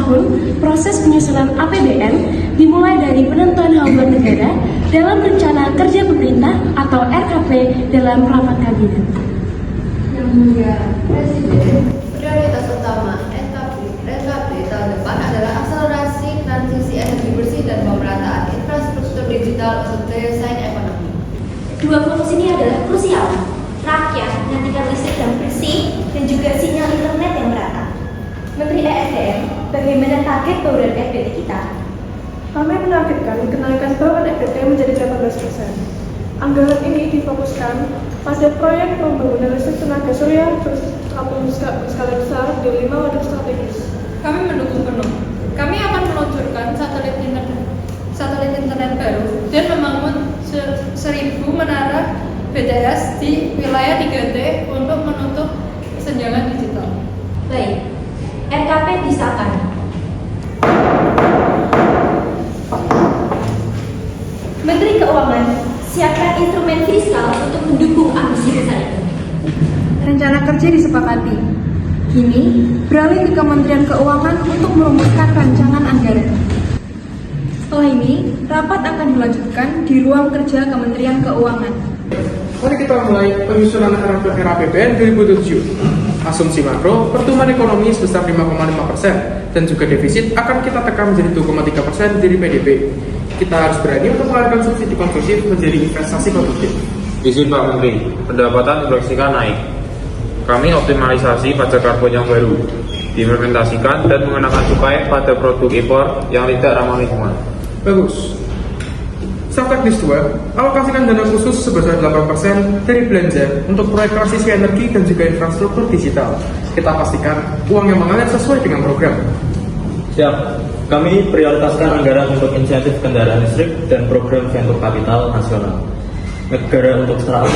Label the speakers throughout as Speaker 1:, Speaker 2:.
Speaker 1: tahun, proses penyusunan APBN dimulai dari penentuan haluan negara dalam Rencana Kerja Pemerintah atau RKP dalam rapat kabinet.
Speaker 2: Yang Mulia Presiden, prioritas utama RKP tahun depan adalah akselerasi transisi energi bersih dan pemerataan infrastruktur digital untuk daya saing ekonomi.
Speaker 3: Dua fokus ini adalah krusial. Rakyat menantikan listrik yang bersih dan juga sinyal internet yang merata. Menteri ESDM, bagaimana target bauran EBT kita?
Speaker 4: Kami menargetkan kenaikan bauran EBT menjadi 18%. Anggaran ini difokuskan pada proyek pembangunan listrik tenaga surya berskala besar di 5 waduk strategis.
Speaker 5: Kami mendukung penuh. Kami akan meluncurkan satelit internet baru dan membangun 1000 menara BTS di wilayah 3T untuk menutup kesenjangan digital.
Speaker 3: Baik, RKP disahkan. Menteri Keuangan, siapkan instrumen fiskal untuk mendukung ambisi besar itu.
Speaker 6: Rencana kerja disepakati. Kini, beralih ke Kementerian Keuangan untuk merumuskan rancangan anggaran. Setelah ini, rapat akan dilanjutkan di ruang kerja Kementerian Keuangan.
Speaker 7: Mari kita mulai penyusunan RAPBN 2007. Asumsi makro, pertumbuhan ekonomi sebesar 5,5% dan juga defisit akan kita tekan menjadi 2,3% dari PDB. Kita harus berani untuk mengalihkan subsidi konsumtif menjadi investasi produktif.
Speaker 8: Izin Pak Menteri, pendapatan diproyeksikan naik. Kami optimalisasi pajak karbon yang baru, diimplementasikan dan mengenakan cukai pada produk impor yang tidak ramah lingkungan.
Speaker 7: Bagus. Subteknis 2, alokasikan dana khusus sebesar 8% dari belanja untuk proyek transisi energi dan juga infrastruktur digital. Kita pastikan uang yang mengalir sesuai dengan program.
Speaker 9: Siap. Kami prioritaskan anggaran untuk insentif kendaraan listrik dan program venture capital nasional. Negara untuk startup.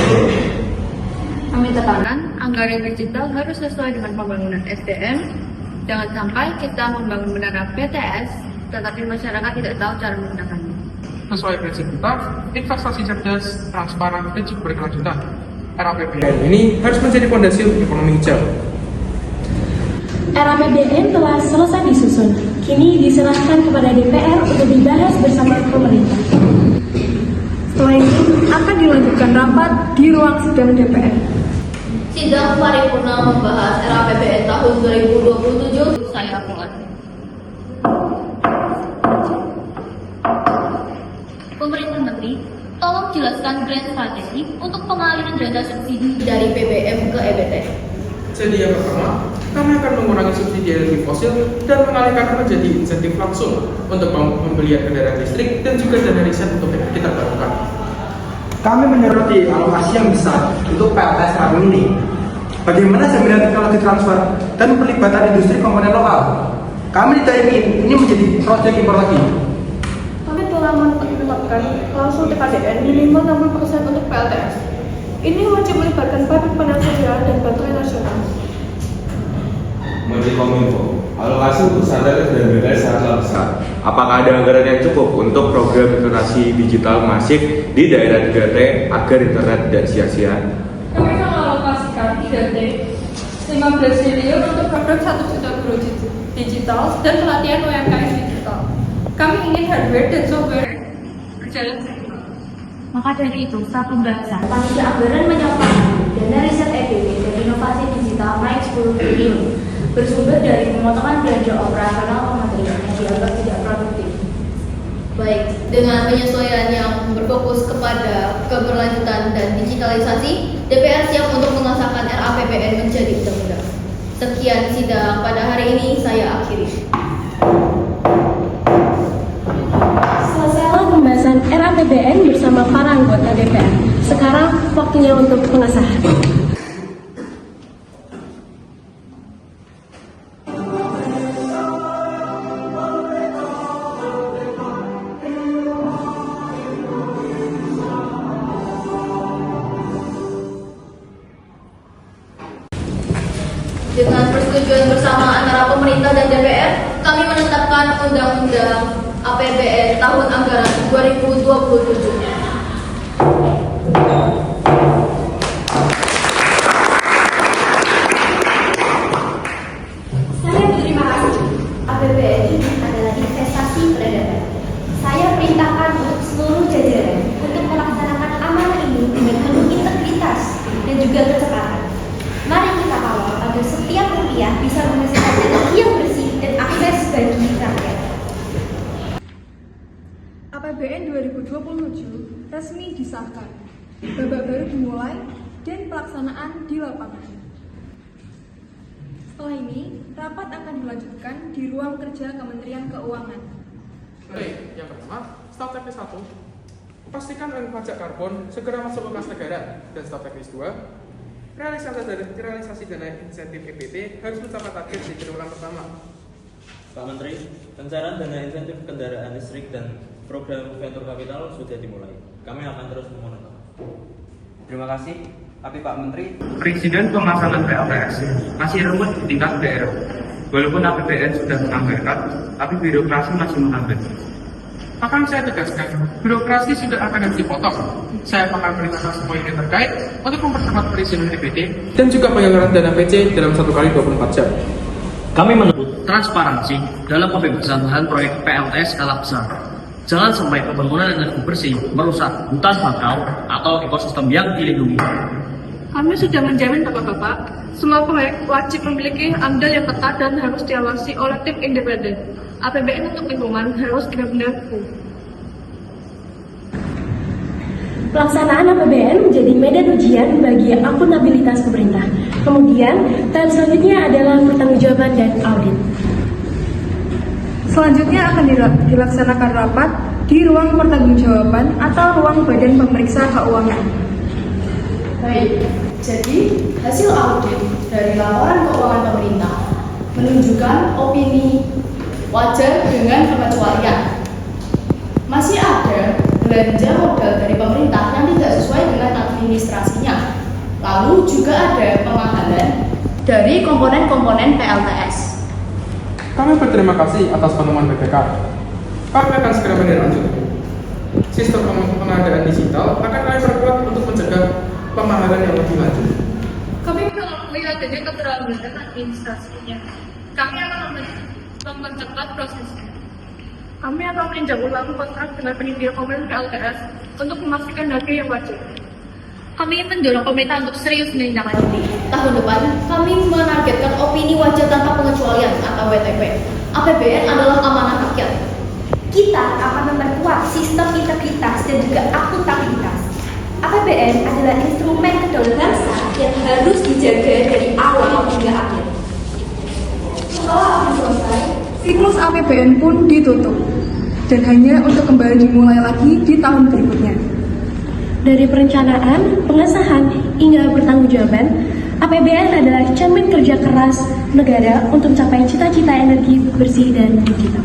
Speaker 5: Kami tekankan anggaran digital harus sesuai dengan pembangunan SDM. Jangan sampai kita membangun menara BTS, tetapi masyarakat tidak tahu cara menggunakannya.
Speaker 7: Sesuai prinsip kita, investasi cerdas, transparan, dan juga berkelanjutan. RAPBN ini harus menjadi fondasi untuk ekonomi hijau.
Speaker 1: RAPBN telah selesai disusun, kini diserahkan kepada DPR untuk dibahas bersama pemerintah.
Speaker 6: Setelah ini, akan dilanjutkan rapat di ruang sidang DPR.
Speaker 2: Sidang paripurna membahas RAPBN tahun 2027.
Speaker 5: Saya mulai.
Speaker 3: Pemerintah Menteri, tolong jelaskan grand strategi untuk pengaliran dana subsidi
Speaker 2: Dari BBM ke EBT.
Speaker 7: Jadi yang pertama, kami akan mengurangi subsidi energi fosil dan mengalihkan menjadi insentif langsung untuk pembelian kendaraan listrik dan juga dana riset untuk energi terbarukan.
Speaker 10: Kami menyoroti alokasi yang besar untuk PLTS tahun ini. Bagaimana jaminan teknologi transfer dan pelibatan industri komponen lokal? Kami tidak ingin ini menjadi proyek impor lagi.
Speaker 4: Kami telah menetapkan klausul TKDN minimal 60% untuk PLTS. Ini wajib melibatkan pabrik panel sosial dan baterai nasional.
Speaker 11: Menteri Kominfo, alokasi untuk satelit dan BTS sangatlah besar.
Speaker 8: Apakah ada anggaran yang cukup untuk program literasi digital masif di daerah 3T agar internet tidak sia-sia?
Speaker 5: Kami mengalokasikan 3T 15 triliun untuk program 1 juta guru digital dan pelatihan UMKM digital. Kami ingin hardware dan software berjalan seimbang.
Speaker 3: Maka dari itu, setelah pembahasan, panitia anggaran menyampaikan dana riset EBB dan inovasi digital naik 10 triliun bersumber dari pemotongan belanja operasional kementerian yang dianggap tidak produktif.
Speaker 2: Baik, dengan penyesuaian yang berfokus kepada keberlanjutan dan digitalisasi, DPR siap untuk mengesahkan RAPBN menjadi undang-undang. Sekian sidang pada hari ini, saya akhiri.
Speaker 1: Selesailah pembahasan RAPBN bersama para anggota DPR. Sekarang waktunya untuk pengesahan.
Speaker 2: Dengan persetujuan bersama antara pemerintah dan DPR, kami menetapkan Undang-Undang APBN tahun anggaran 2027.
Speaker 3: Saya berterima kasih.
Speaker 2: APBN
Speaker 6: resmi disahkan. Babak baru dimulai dan pelaksanaan di lapangan. Setelah ini, rapat akan dilanjutkan di ruang kerja Kementerian Keuangan.
Speaker 7: Baik, yang pertama, staf teknis 1. Pastikan uang pajak karbon segera masuk ke kas negara. Dan staf teknis 2, realisasi dana insentif EPT harus mencapai target di triwulan pertama.
Speaker 9: Pak Menteri, pencairan dana insentif kendaraan listrik dan program venture capital sudah dimulai. Kami akan terus memonitor.
Speaker 12: Terima kasih. Tapi Pak Menteri,
Speaker 13: Presiden pemasangan PLTS masih rumit di tingkat daerah. Walaupun APBN sudah menganggarkan, tapi birokrasi masih menghambat.
Speaker 7: Akan saya tegaskan, birokrasi sudah akan harus dipotong. Saya akan perintahkan semua unit terkait untuk mempercepat perizinan EPT dan juga penyelenggaraan dana PC dalam 1 kali 24 jam.
Speaker 13: Kami menuntut transparansi dalam pembebasan lahan proyek PLTS skala besar. Jangan sampai pembangunan energi bersih merusak hutan bakau atau ekosistem yang dilindungi.
Speaker 4: Kami sudah menjamin Bapak-Bapak, semua proyek wajib memiliki AMDAL yang ketat dan harus diawasi oleh tim independen. APBN untuk lingkungan harus benar-benar full.
Speaker 1: Pelaksanaan APBN menjadi medan ujian bagi akuntabilitas pemerintah. Kemudian, tahap selanjutnya adalah pertanggungjawaban dan audit.
Speaker 6: Selanjutnya akan dilaksanakan rapat di ruang pertanggungjawaban atau ruang badan pemeriksa keuangan.
Speaker 2: Baik, jadi hasil audit dari laporan keuangan pemerintah menunjukkan opini wajar dengan pengecualian. Masih ada belanja modal dari pemerintah yang tidak sesuai dengan administrasinya. Lalu juga ada pemahalan dari komponen-komponen PLTS.
Speaker 7: Kami berterima kasih atas penemuan BPK. Kami akan segera menindaklanjut. Sistem pengadaan digital akan kami perkuat untuk mencegah pemahalan yang lebih lanjut.
Speaker 4: Kami mengakui adanya keterlambatan administrasinya. Kami akan mempercepat prosesnya. Kami akan meninjau ulang kontrak dengan penyedia komponen PLTS untuk memastikan harga yang wajar.
Speaker 3: Kami mendorong pemerintah untuk serius menindaklanjuti.
Speaker 2: Tahun depan, kami menargetkan opini wajar tanpa pengecualian atau WTP. APBN adalah amanah rakyat.
Speaker 3: Kita akan memperkuat sistem integritas dan juga akuntabilitas. APBN adalah instrumen kedaulatan bangsa yang harus dijaga dari awal hingga akhir. Setelah akhir selesai,
Speaker 6: Siklus APBN pun ditutup dan hanya untuk kembali dimulai lagi di tahun berikutnya.
Speaker 1: Dari perencanaan, pengesahan, hingga pertanggungjawaban, APBN adalah cermin kerja keras negara untuk mencapai cita-cita energi bersih dan digital.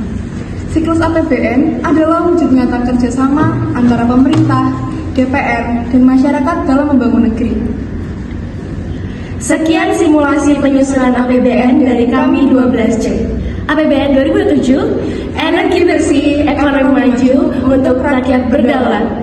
Speaker 6: Siklus APBN adalah wujud nyata kerjasama antara pemerintah, DPR, dan masyarakat dalam membangun negeri.
Speaker 1: Sekian simulasi penyusunan APBN dari kami 12C. APBN 2007, energi bersih, ekonomi maju untuk rakyat berdaulat.